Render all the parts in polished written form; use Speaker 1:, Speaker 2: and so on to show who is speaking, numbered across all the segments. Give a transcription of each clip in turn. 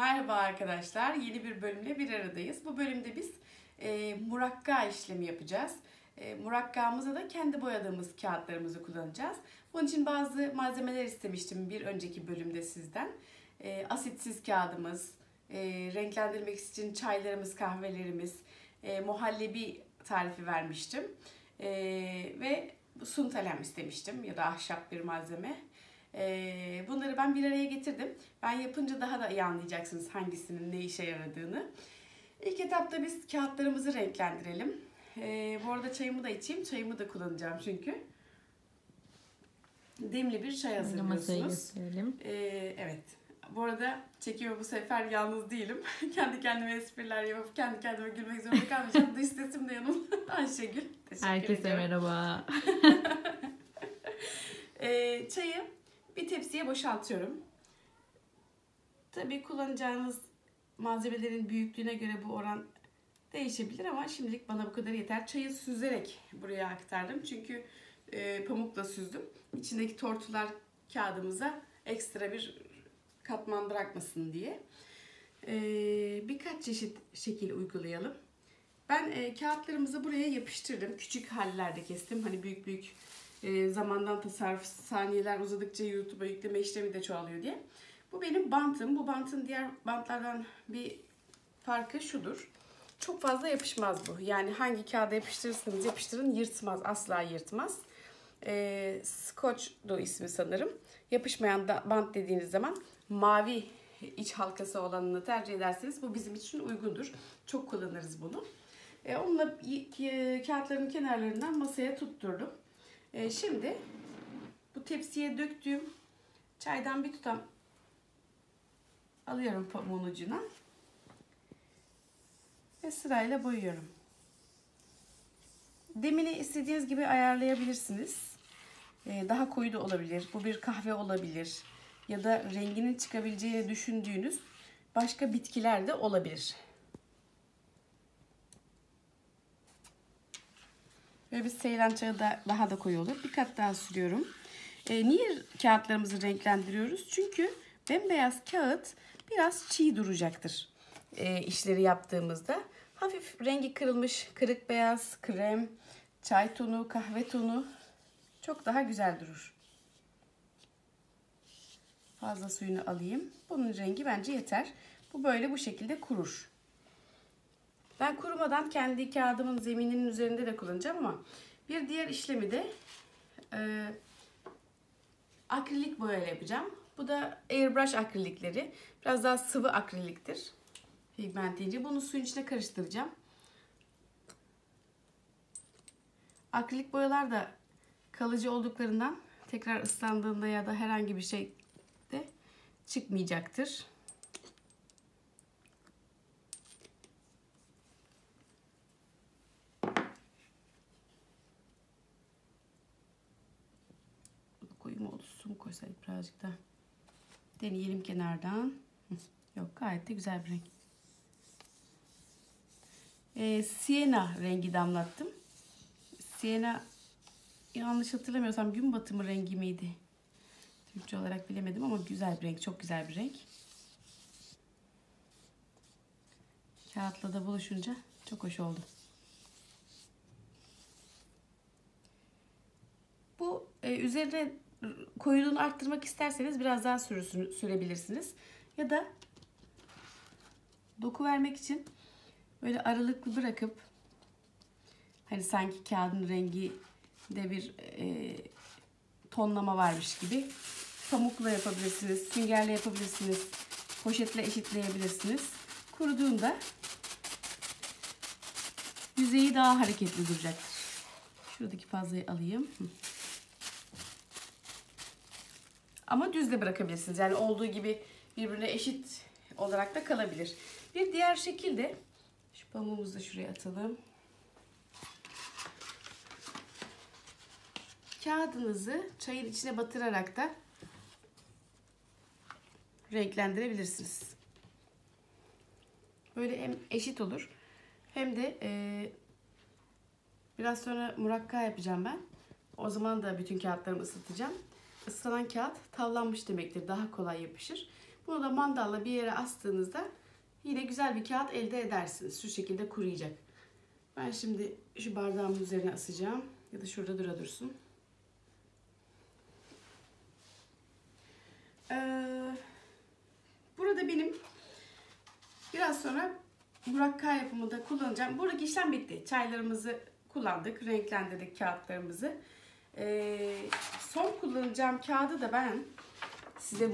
Speaker 1: Merhaba arkadaşlar, yeni bir bölümle bir aradayız. Bu bölümde biz murakka işlemi yapacağız. Murakkamıza da kendi boyadığımız kağıtlarımızı kullanacağız. Bunun için bazı malzemeler istemiştim bir önceki bölümde sizden. Asitsiz kağıdımız, renklendirmek için çaylarımız, kahvelerimiz, muhallebi tarifi vermiştim. Ve suntalem istemiştim ya da ahşap bir malzeme. Bunları ben bir araya getirdim. Ben yapınca daha da iyi anlayacaksınız hangisinin ne işe yaradığını. İlk etapta biz kağıtlarımızı renklendirelim. Bu arada çayımı da içeyim. Çayımı da kullanacağım çünkü. Demli bir çay hazırlıyorsunuz. Evet. Bu arada çekime bu sefer yalnız değilim. Kendi kendime espriler yapıp kendi kendime gülmek zorunda kalmayacağım. Dış sesim de yanımda. Ayşegül.
Speaker 2: Herkese merhaba.
Speaker 1: Çayı bir tepsiye boşaltıyorum. Tabii kullanacağınız malzemelerin büyüklüğüne göre bu oran değişebilir ama şimdilik bana bu kadar yeter. Çayı süzerek buraya aktardım. Çünkü pamukla süzdüm. İçindeki tortular kağıdımıza ekstra bir katman bırakmasın diye. Birkaç çeşit şekil uygulayalım. Ben kağıtlarımızı buraya yapıştırdım. Küçük hallerde kestim. Hani büyük zamandan tasarruf, saniyeler uzadıkça YouTube'a yükleme işlemi de çoğalıyor diye. Bu benim bantım. Bu bantın diğer bantlardan bir farkı şudur. Çok fazla yapışmaz bu. Yani hangi kağıda yapıştırırsanız yapıştırın yırtmaz. Asla yırtmaz. Scotch'du ismi sanırım. Yapışmayan da bant dediğiniz zaman mavi iç halkası olanını tercih ederseniz bu bizim için uygundur. Çok kullanırız bunu. Onunla kağıtların kenarlarından masaya tutturdum. Şimdi bu tepsiye döktüğüm çaydan bir tutam alıyorum pamuğun ucuna ve sırayla boyuyorum. Demini istediğiniz gibi ayarlayabilirsiniz. Daha koyu da olabilir. Bu bir kahve olabilir. Ya da renginin çıkabileceğini düşündüğünüz başka bitkiler de olabilir. Ve bir Seylan çayı da daha da koyu olur. Bir kat daha sürüyorum. Niye kağıtlarımızı renklendiriyoruz? Çünkü bembeyaz kağıt biraz çiğ duracaktır işleri yaptığımızda. Hafif rengi kırılmış kırık beyaz, krem, çay tonu, kahve tonu çok daha güzel durur. Fazla suyunu alayım. Bunun rengi bence yeter. Bu böyle bu şekilde kurur. Ben kurumadan kendi kağıdımın zemininin üzerinde de kullanacağım ama bir diğer işlemi de akrilik boyayla yapacağım. Bu da airbrush akrilikleri. Biraz daha sıvı akriliktir. Pigment ince. Bunu suyun içine karıştıracağım. Akrilik boyalar da kalıcı olduklarından tekrar ıslandığında ya da herhangi bir şeyde çıkmayacaktır. Koyu mu oldu? Su mu koysaydık birazcık da? Deneyelim kenardan. Yok, gayet de güzel bir renk. Sienna rengi damlattım. Sienna, yanlış hatırlamıyorsam gün batımı rengi miydi? Türkçe olarak bilemedim ama güzel bir renk. Çok güzel bir renk. Kağıtla da buluşunca çok hoş oldu. Bu üzerine koyuluğunu arttırmak isterseniz biraz daha sürebilirsiniz. Ya da doku vermek için böyle aralıklı bırakıp hani sanki kağıdın rengi de bir tonlama varmış gibi pamukla yapabilirsiniz, süngerle yapabilirsiniz, poşetle eşitleyebilirsiniz. Kuruduğunda yüzeyi daha hareketli duracaktır. Şuradaki fazlayı alayım. Ama düz de bırakabilirsiniz. Yani olduğu gibi birbirine eşit olarak da kalabilir. Bir diğer şekil de şu pamuğumuzu da şuraya atalım. Kağıdınızı çayın içine batırarak da renklendirebilirsiniz. Böyle hem eşit olur hem de biraz sonra murakka yapacağım ben. O zaman da bütün kağıtlarımı ıslatacağım. Islanan kağıt tavlanmış demektir. Daha kolay yapışır. Bunu da mandalla bir yere astığınızda yine güzel bir kağıt elde edersiniz. Şu şekilde kuruyacak. Ben şimdi şu bardağımın üzerine asacağım. Ya da şurada dursun. Burada benim biraz sonra murakka yapımında kullanacağım. Buradaki işlem bitti. Çaylarımızı kullandık. Renklendirdik kağıtlarımızı. Son kullanacağım kağıdı da ben size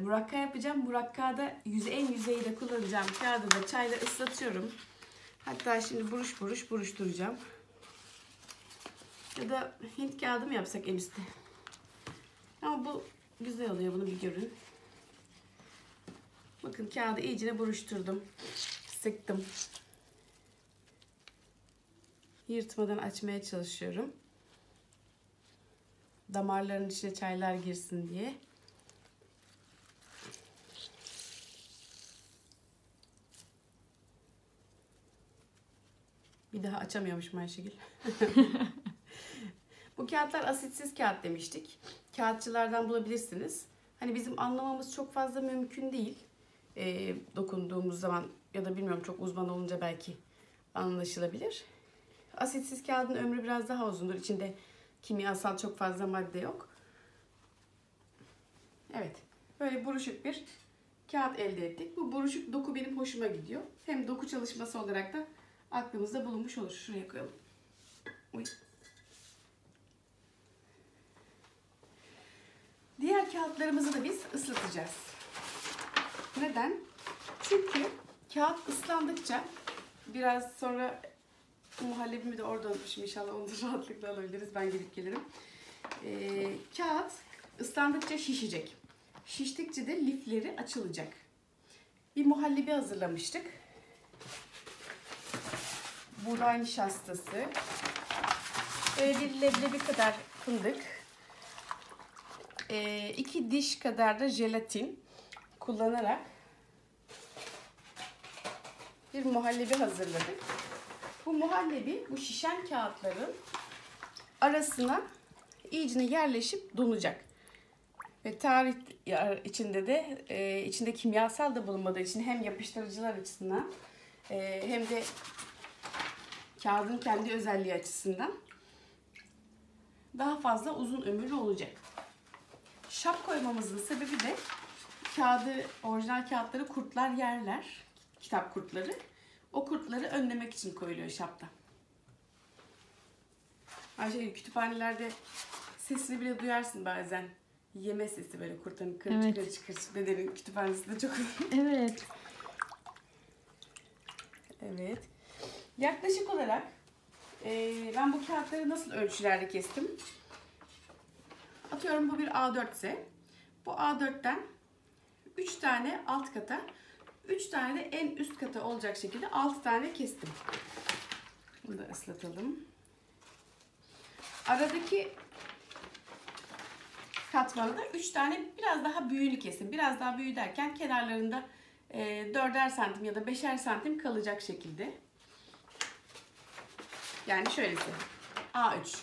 Speaker 1: murakka yapacağım. Murakkada en yüzeyde kullanacağım kağıdı da çayla ıslatıyorum. Hatta şimdi buruş buruş buruşturacağım. Ya da Hint kağıdı mı yapsak en üstte? Ama bu güzel oluyor. Bunu bir görün. Bakın kağıdı iyicene buruşturdum. Sıktım. Yırtmadan açmaya çalışıyorum. Damarların içine çaylar girsin diye. Bir daha açamıyormuşum Ayşegül. Bu kağıtlar asitsiz kağıt demiştik. Kağıtçılardan bulabilirsiniz. Hani bizim anlamamız çok fazla mümkün değil. Dokunduğumuz zaman ya da bilmiyorum çok uzman olunca belki anlaşılabilir. Asitsiz kağıdın ömrü biraz daha uzundur. İçinde kimyasal çok fazla madde yok. Evet. Böyle buruşuk bir kağıt elde ettik. Bu buruşuk doku benim hoşuma gidiyor. Hem doku çalışması olarak da aklımızda bulunmuş olur. Şuraya koyalım. Uy. Diğer kağıtlarımızı da biz ıslatacağız. Neden? Çünkü kağıt ıslandıkça biraz sonra muhallebimi de orada unutmuşum. İnşallah onu da rahatlıkla alabiliriz. Ben gidip gelirim. Kağıt ıslandıkça şişecek. Şiştikçe de lifleri açılacak. Bir muhallebi hazırlamıştık. Buğday nişastası. Bir leblebi kadar fındık. 2 diş kadar da jelatin kullanarak bir muhallebi hazırladık. Bu muhallebi bu şişen kağıtların arasına iyicine yerleşip donacak. Ve tarih içinde de içinde kimyasal da bulunmadığı için hem yapıştırıcılar açısından hem de kağıdın kendi özelliği açısından daha fazla uzun ömürlü olacak. Şap koymamızın sebebi de orijinal kağıtları kurtlar yerler. Kitap kurtları. O kurtları önlemek için koyuluyor şapta. Ayşe kütüphanelerde sesini bile duyarsın bazen. Yeme sesi böyle kurtların kırç. Dedenin kütüphanesinde çok.
Speaker 2: Evet.
Speaker 1: Evet. Yaklaşık olarak ben bu kağıtları nasıl ölçülerde kestim? Atıyorum bu bir A4 ise bu A4'ten 3 tane alt kata, 3 tane de en üst kata olacak şekilde 6 tane kestim. Bunu da ıslatalım. Aradaki katmanı da 3 tane biraz daha büyüğünü kesin. Biraz daha büyüğü derken kenarlarında 4'er santim ya da 5'er santim kalacak şekilde. Yani şöylesi. A3.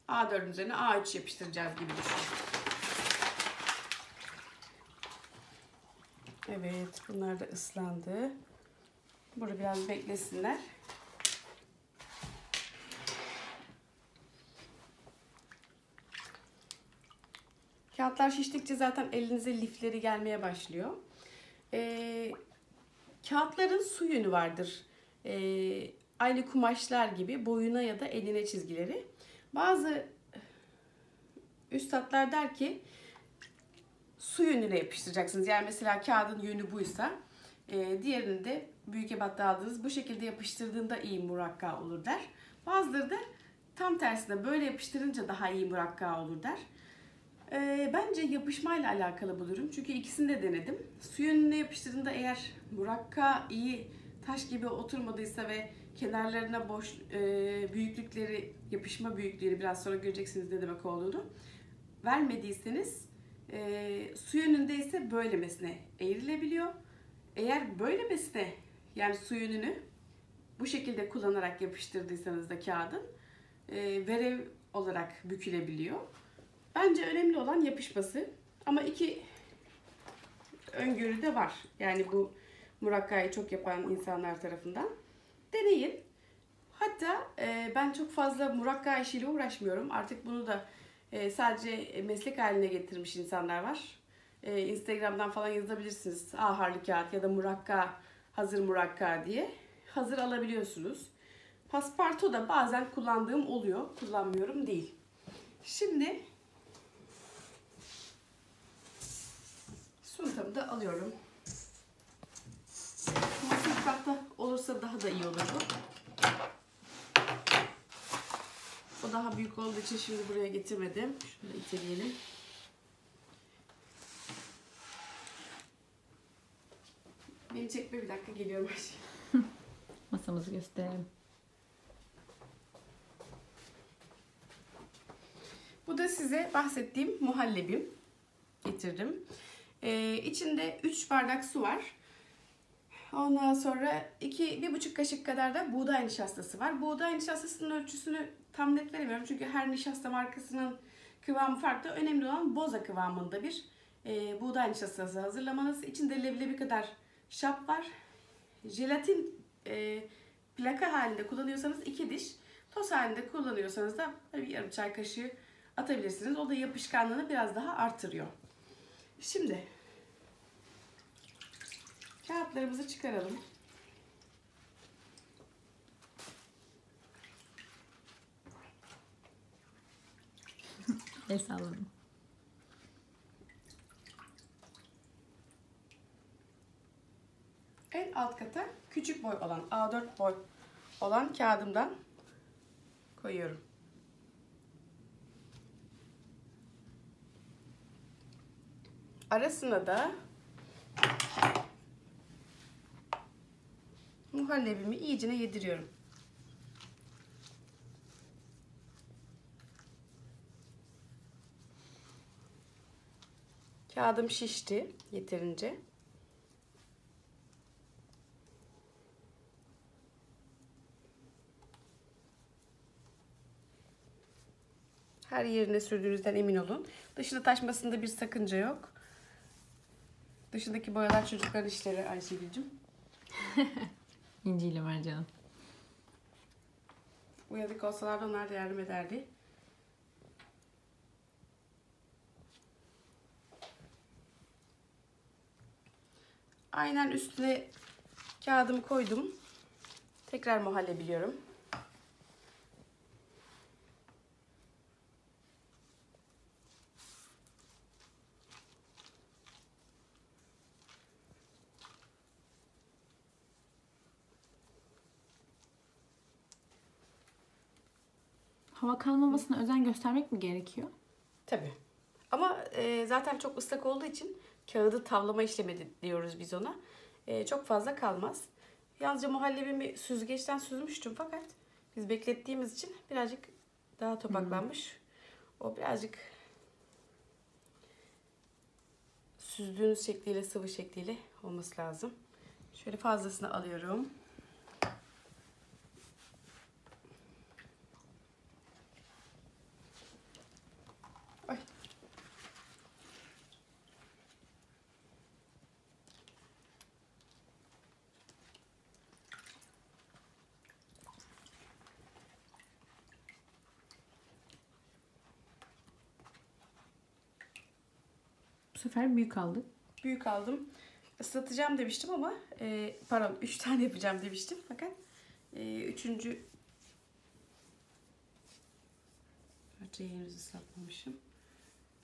Speaker 1: A4'ün üzerine A3 yapıştıracağız gibi düşünün. Evet, bunlar da ıslandı. Burada biraz beklesinler. Kağıtlar şiştikçe zaten elinize lifleri gelmeye başlıyor. Kağıtların su yönü vardır. Aynı kumaşlar gibi boyuna ya da eline çizgileri. Bazı üstadlar der ki su yönüne yapıştıracaksınız. Yani mesela kağıdın yönü buysa diğerini de büyük ebatta aldınız. Bu şekilde yapıştırdığında iyi murakka olur der. Bazıları da tam tersine böyle yapıştırınca daha iyi murakka olur der. Bence yapışmayla alakalı bu durum. Çünkü ikisini de denedim. Su yönüne yapıştırdığında eğer murakka iyi taş gibi oturmadıysa ve kenarlarına boş büyüklükleri, yapışma büyüklükleri biraz sonra göreceksiniz ne demek olduğunu vermediyseniz su yönünde ise böylemesine eğrilebiliyor. Eğer böylemesine yani su yönünü bu şekilde kullanarak yapıştırdıysanız da kağıdın verev olarak bükülebiliyor. Bence önemli olan yapışması. Ama iki öngörü de var. Yani bu murakkayı çok yapan insanlar tarafından. Deneyin. Hatta ben çok fazla murakka işiyle uğraşmıyorum. Artık bunu da sadece meslek haline getirmiş insanlar var. Instagram'dan falan yazabilirsiniz. Aharlı kağıt ya da murakka, hazır murakka diye. Hazır alabiliyorsunuz. Pasparto da bazen kullandığım oluyor. Kullanmıyorum değil. Şimdi suntamı da alıyorum. Masa tahta olursa daha da iyi olur bu. O daha büyük olduğu için şimdi buraya getirmedim. Şunu da iteleyelim. Beni çekme, bir dakika geliyorum.
Speaker 2: Masamızı gösterelim.
Speaker 1: Bu da size bahsettiğim muhallebim. Getirdim. İçinde 3 bardak su var. Ondan sonra 1,5 kaşık kadar da buğday nişastası var. Buğday nişastasının ölçüsünü tam net veremiyorum. Çünkü her nişasta markasının kıvamı farklı. Önemli olan boza kıvamında bir buğday nişastası hazırlamanız. İçinde leblebi kadar şap var. Jelatin plaka halinde kullanıyorsanız 2 diş. Toz halinde kullanıyorsanız da bir yarım çay kaşığı atabilirsiniz. O da yapışkanlığını biraz daha artırıyor. Şimdi kağıtlarımızı çıkaralım.
Speaker 2: El sallalım.
Speaker 1: En alt kata küçük boy olan A4 boy olan kağıdımdan koyuyorum. Arasına da muhallebimi iyicene yediriyorum. Kağıdım şişti yeterince. Her yerine sürdüğünüzden emin olun. Dışına taşmasında bir sakınca yok. Dışındaki boyalar çocukların işleri Ayşegül'cüm.
Speaker 2: İnci ile Mercan.
Speaker 1: Uyanık olsalar da onlar da yardım ederdi. Aynen üstüne kağıdımı koydum. Tekrar muhallebiliyorum.
Speaker 2: Hava kalmamasına özen göstermek mi gerekiyor?
Speaker 1: Tabii. Ama zaten çok ıslak olduğu için kağıdı tavlama işlemi diyoruz biz ona. Çok fazla kalmaz. Yalnızca muhallebimi süzgeçten süzmüştüm fakat biz beklettiğimiz için birazcık daha topaklanmış. O birazcık süzdüğünüz şekliyle, sıvı şekliyle olması lazım. Şöyle fazlasını alıyorum. Ay.
Speaker 2: Bu sefer büyük aldık.
Speaker 1: Büyük aldım. Islatacağım demiştim ama pardon 3 tane yapacağım demiştim fakat 3. parçayı henüz ıslatmamışım.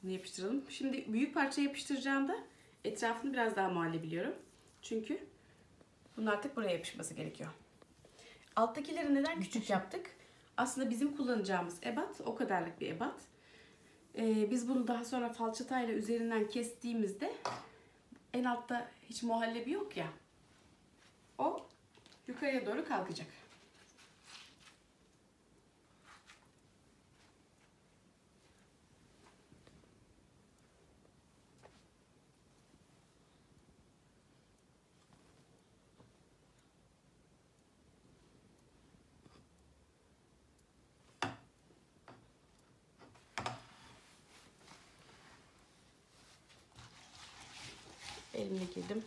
Speaker 1: Bunu yapıştıralım. Şimdi büyük parça yapıştıracağımda etrafını biraz daha muhallebiliyorum. Çünkü bunun artık buraya yapışması gerekiyor. Alttakileri neden küçük yaptık? Aslında bizim kullanacağımız ebat o kadarlık bir ebat. Biz bunu daha sonra falçatayla üzerinden kestiğimizde en altta hiç muhallebi yok ya. O yukarıya doğru kalkacak. elimle girdim.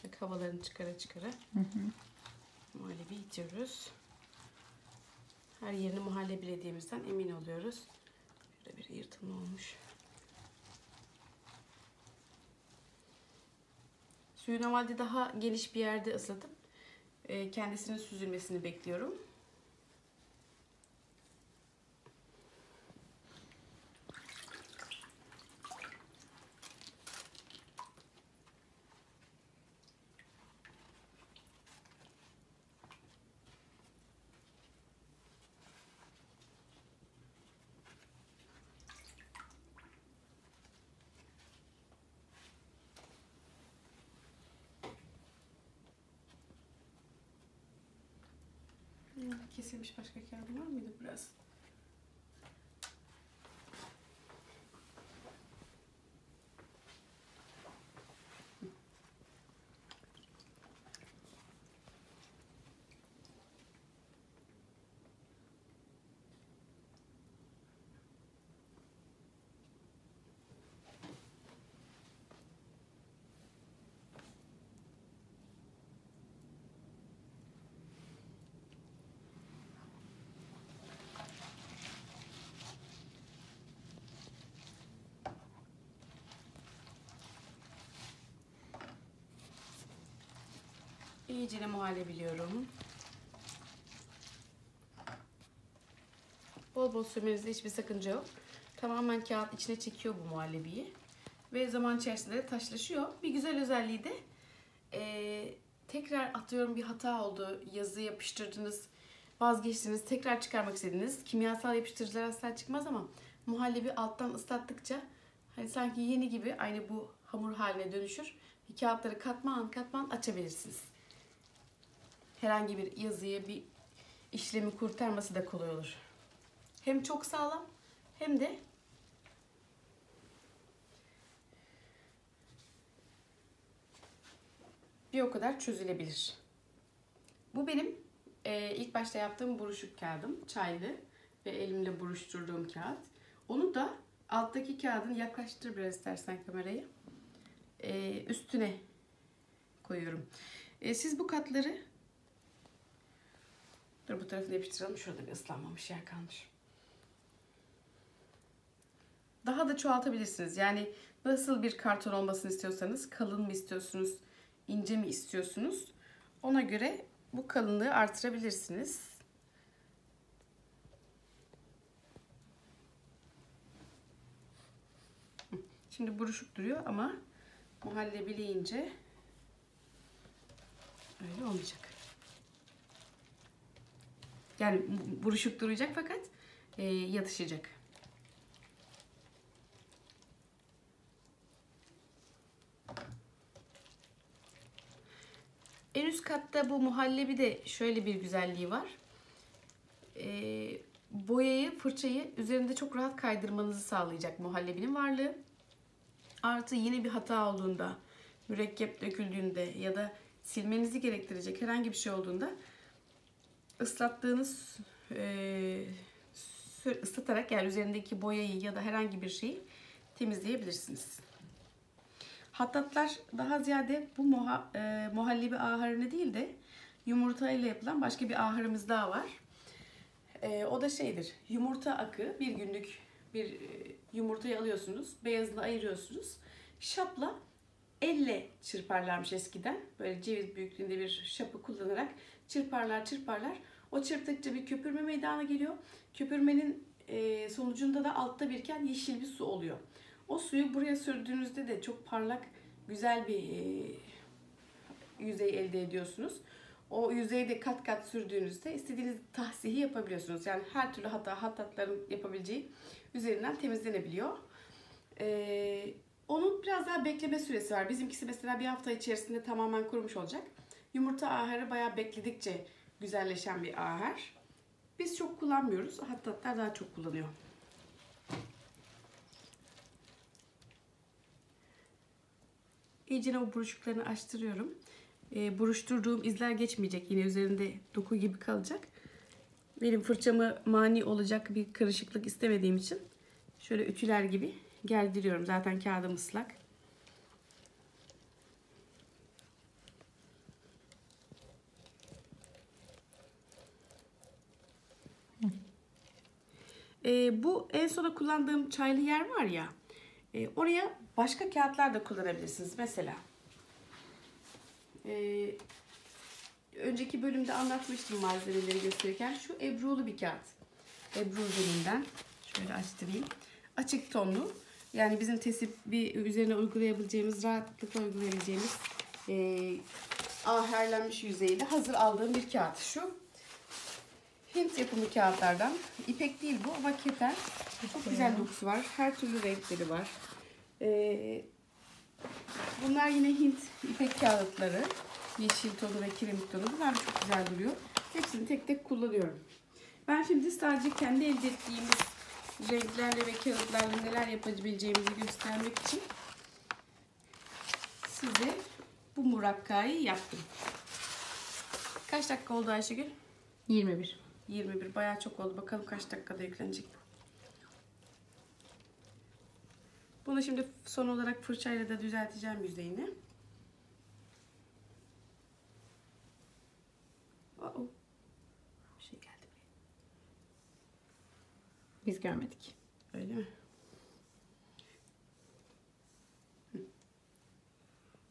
Speaker 1: Bak, havalarını çıkara çıkara. Muhallebi itiyoruz. Her yerini muhallebilediğimizden emin oluyoruz. Şurada bir yırtılma olmuş. Suyu normalde daha geniş bir yerde ıslatıp kendisinin süzülmesini bekliyorum. Kesilmiş başka kağıdım var mıydı biraz? İyicene muhallebiliyorum. Bol bol sürmenizde hiçbir sakınca yok. Tamamen kağıt içine çekiyor bu muhallebiyi. Ve zaman içerisinde de taşlaşıyor. Bir güzel özelliği de tekrar atıyorum bir hata oldu. Yazı yapıştırdınız, vazgeçtiniz, tekrar çıkarmak istediniz. Kimyasal yapıştırıcılar asla çıkmaz ama muhallebi alttan ıslattıkça hani sanki yeni gibi aynı bu hamur haline dönüşür. Kağıtları katman katman açabilirsiniz. Herhangi bir yazıyı, bir işlemi kurtarması da kolay olur. Hem çok sağlam hem de bir o kadar çözülebilir. Bu benim ilk başta yaptığım buruşuk kağıdım. Çaylı ve elimle buruşturduğum kağıt. Onu da alttaki kağıdın, yaklaştır biraz istersen kamerayı, üstüne koyuyorum. Siz bu katları, dur bu tarafını yapıştıralım. Şurada bir ıslanmamış yer kalmış. Daha da çoğaltabilirsiniz. Yani nasıl bir karton olmasını istiyorsanız, kalın mı istiyorsunuz, ince mi istiyorsunuz, ona göre bu kalınlığı artırabilirsiniz. Şimdi buruşuk duruyor ama muhallebileyince öyle olmayacak. Yani buruşuk duracak fakat yatışacak. En üst katta bu muhallebi de şöyle bir güzelliği var. Boyayı, fırçayı üzerinde çok rahat kaydırmanızı sağlayacak muhallebinin varlığı. Artı yine bir hata olduğunda, mürekkep döküldüğünde ya da silmenizi gerektirecek herhangi bir şey olduğunda ıslattığınız, ıslatarak yani üzerindeki boyayı ya da herhangi bir şeyi temizleyebilirsiniz. Hattatlar daha ziyade bu muhallebi aharını değil de yumurta ile yapılan başka bir aharımız daha var. O da şeydir, yumurta akı. Bir günlük bir yumurtayı alıyorsunuz, beyazını ayırıyorsunuz. Şapla, elle çırparlarmış eskiden. Böyle ceviz büyüklüğünde bir şapı kullanarak çırparlar. O çırptıkça bir köpürme meydana geliyor. Köpürmenin sonucunda da altta biriken yeşil bir su oluyor. O suyu buraya sürdüğünüzde de çok parlak, güzel bir yüzey elde ediyorsunuz. O yüzeyi de kat kat sürdüğünüzde istediğiniz tahsihi yapabiliyorsunuz. Yani her türlü hattatların yapabileceği üzerinden temizlenebiliyor. Onun biraz daha bekleme süresi var. Bizimkisi mesela bir hafta içerisinde tamamen kurumuş olacak. Yumurta aharı bayağı bekledikçe güzelleşen bir ahar. Biz çok kullanmıyoruz. Hattatlar daha çok kullanıyor. İyice o buruşuklarını açtırıyorum. Buruşturduğum izler geçmeyecek. Yine üzerinde doku gibi kalacak. Benim fırçamı mani olacak bir karışıklık istemediğim için şöyle ütüler gibi gerdiriyorum. Zaten kağıdım ıslak. Bu en sona kullandığım çaylı yer var ya, oraya başka kağıtlar da kullanabilirsiniz. Mesela önceki bölümde anlatmıştım malzemeleri gösterirken. Şu ebrulu bir kağıt. Ebru üzerinden şöyle açtırayım. Açık tonlu. Yani bizim tesip bir üzerine uygulayabileceğimiz, rahatlıkla uygulayabileceğimiz aherlenmiş yüzeyli hazır aldığım bir kağıt şu. Hint yapımı kağıtlardan. İpek değil bu ama keten. Çok güzel dokusu var. Her türlü renkleri var. Bunlar yine Hint ipek kağıtları. Yeşil tonu ve kiremit tonu. Bunlar da çok güzel duruyor. Hepsini tek tek kullanıyorum. Ben şimdi sadece kendi elde ettiğimiz renklerle ve kağıtlarla neler yapabileceğimizi göstermek için size bu murakkayı yaptım. Kaç dakika oldu Ayşegül?
Speaker 2: 21.
Speaker 1: 21. Bayağı çok oldu. Bakalım kaç dakikada yüklenecek bu. Bunu şimdi son olarak fırçayla da düzelteceğim yüzeyini. Bir şey geldi buraya.
Speaker 2: Biz görmedik.
Speaker 1: Öyle mi?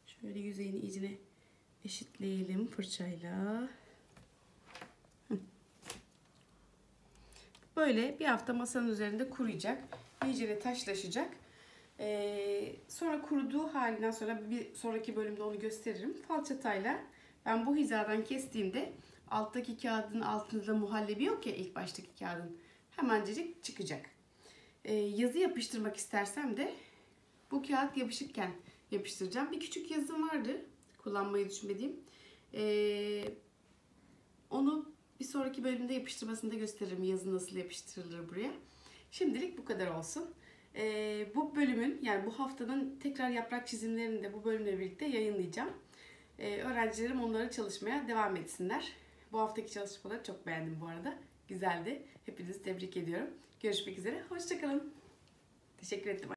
Speaker 1: Şöyle yüzeyini iyicine eşitleyelim fırçayla. Böyle bir hafta masanın üzerinde kuruyacak. İyice taşlaşacak. Sonra kuruduğu halinden sonra bir sonraki bölümde onu gösteririm. Falçatayla ben bu hizadan kestiğimde alttaki kağıdın altında muhallebi yok ya, ilk baştaki kağıdın. Hemencecik çıkacak. Yazı yapıştırmak istersem de bu kağıt yapışıkken yapıştıracağım. Bir küçük yazım vardı kullanmayı düşünmediğim. Onu bir sonraki bölümde yapıştırmasını da gösteririm. Yazı nasıl yapıştırılır buraya. Şimdilik bu kadar olsun. Bu bölümün, yani bu haftanın tekrar yaprak çizimlerini de bu bölümle birlikte yayınlayacağım. Öğrencilerim onları çalışmaya devam etsinler. Bu haftaki çalışmaları çok beğendim bu arada. Güzeldi. Hepinizi tebrik ediyorum. Görüşmek üzere. Hoşça kalın. Teşekkür ettim.